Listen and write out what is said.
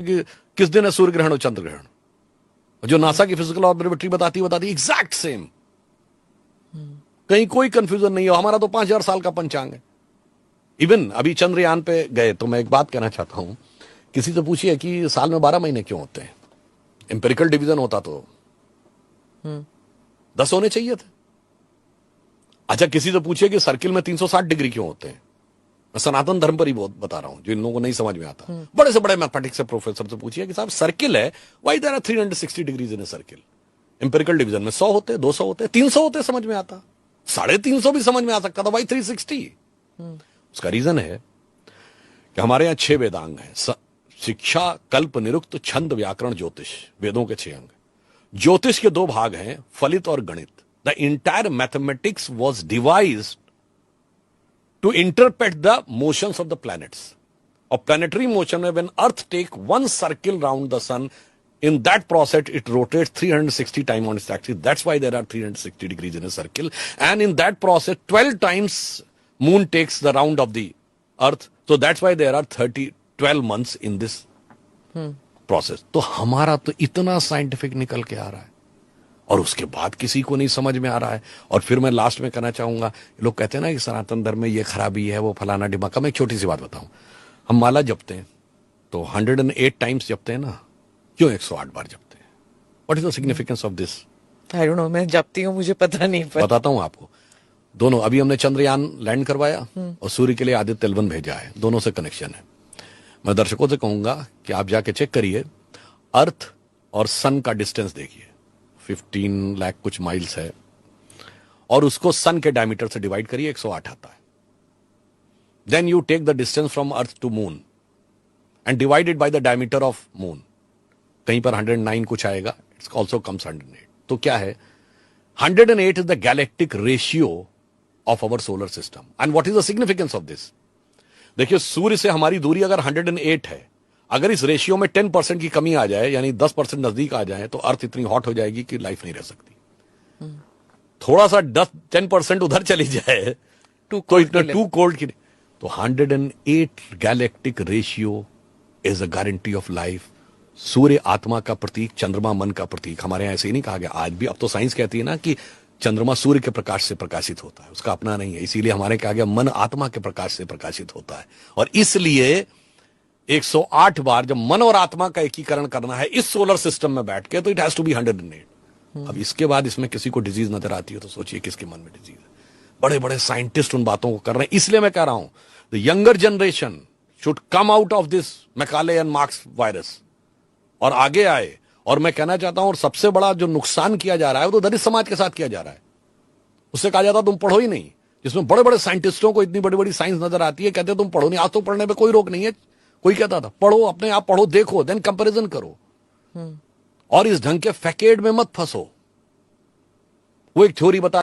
कि किस दिन है सूर्य ग्रहण और चंद्र ग्रहण, जो नासा की फिजिकल ऑब्जर्वेटरी बताती एग्जैक्ट सेम। कहीं कोई कंफ्यूजन नहीं हो। हमारा तो 5000 साल का पंचांग है। इवन अभी चंद्रयान पे गए तो मैं एक बात कहना चाहता हूं, किसी से पूछिए कि साल में 12 महीने क्यों होते हैं। एम्पिरिकल डिवीजन होता तो 10 होने चाहिए थे। अच्छा, किसी से पूछिए कि सर्किल में 360 डिग्री क्यों होते हैं। मैं सनातन धर्म पर ही बहुत बता रहा हूं, जो इन लोगों को नहीं समझ में आता। बड़े से बड़े मैथमेटिक्स से प्रोफेसर से पूछिए कि साहब सर्किल है, why there are 360 degrees in a circle. Empirical division में 100 होते, 200 होते, 300 होते, समझ में आता। 350 भी समझ में आ सकता था, भाई 360। उसका रीजन है कि हमारे यहां 6 वेदांग हैं। शिक्षा, कल्प, निरुक्त, छंद, व्याकरण, ज्योतिष, वेदों के 6 अंग। ज्योतिष के 2 भाग हैं, फलित और गणित। The entire mathematics was devised to interpret the motions of the planets. Of planetary motion, when Earth take one circle round the sun, in that process it rotates 360 times on its axis. That's why there are 360 degrees in a circle. And in that process, 12 times moon takes the round of the Earth. So that's why there are 12 months in this process. तो हमारा तो इतना scientific निकल के आ रहा है और उसके बाद किसी को नहीं समझ में आ रहा है। और फिर मैं लास्ट में कहना चाहूंगा, लोग कहते हैं ना कि सनातन धर्म में ये खराबी है, वो फलाना डिमाका। मैं एक छोटी सी बात बताऊं, हम माला जपते हैं तो 108 टाइम्स जपते हैं ना, क्यों 108 बार जपते हैं? What is the significance of this? I don't know, मैं जपती हूँ, मुझे पता नहीं। बताता हूं आपको। दोनों, अभी हमने चंद्रयान लैंड करवाया और सूर्य के लिए आदित्य एल1 भेजा है, दोनों से कनेक्शन है। मैं दर्शकों से कहूंगा कि आप जाके चेक करिए, अर्थ और सन का डिस्टेंस देखिए, 15 लाख कुछ माइल्स है, और उसको सन के डायमीटर से डिवाइड करिए, 108 आता है। Then you take the distance from earth to moon and divided by the diameter of moon. कहीं पर 109 कुछ आएगा, इट्स ऑल्सो कम्स 108। तो क्या है, 108 is the galactic ratio of our solar system. And what is the significance of this? देखिए, सूर्य से हमारी दूरी अगर 108 है, अगर इस रेशियो में 10% की कमी आ जाए, यानी 10% नजदीक आ जाए, तो अर्थ इतनी हॉट हो जाएगी कि लाइफ नहीं रह सकती। थोड़ा सा 10% उधर चली जाए तो इतना टू कोल्ड की नहीं। तो 108 galactic ratio is a guarantee of life. सूर्य आत्मा का प्रतीक, चंद्रमा मन का प्रतीक। हमारे यहां ऐसे ही नहीं कहा गया, आज भी। अब तो साइंस कहती है ना कि चंद्रमा सूर्य के प्रकाश से प्रकाशित होता है, उसका अपना नहीं है। इसीलिए हमारे कहा गया मन आत्मा के प्रकाश से प्रकाशित होता है। और इसलिए 108 बार जब मन और आत्मा का एकीकरण करना है इस सोलर सिस्टम में बैठ के, तो इट हैज टू बी 108। अब इसके बाद इसमें किसी को डिजीज नजर आती है तो सोचिए किसके मन में डिजीज है। बड़े बड़े साइंटिस्ट उन बातों को कर रहे हैं। इसलिए मैं कह रहा हूं, the younger generation should come out of this Macaulay and marks virus और आगे आए। और मैं कहना चाहता हूं, और सबसे बड़ा जो नुकसान किया जा रहा है वो तो दलित समाज के साथ किया जा रहा है। उससे कहा जाता तुम पढ़ो ही नहीं, जिसमें बड़े बड़े साइंटिस्टों को इतनी बड़ी बड़ी साइंस नजर आती है, कहते तुम पढ़ो नहीं। आज तो पढ़ने में कोई रोक नहीं है। कोई कहता था पढ़ो, अपने आप पढ़ो, देखो, देन कंपैरिजन करो, और इस ढंग के फैकेड में मत फंसो। वो एक थ्योरी बता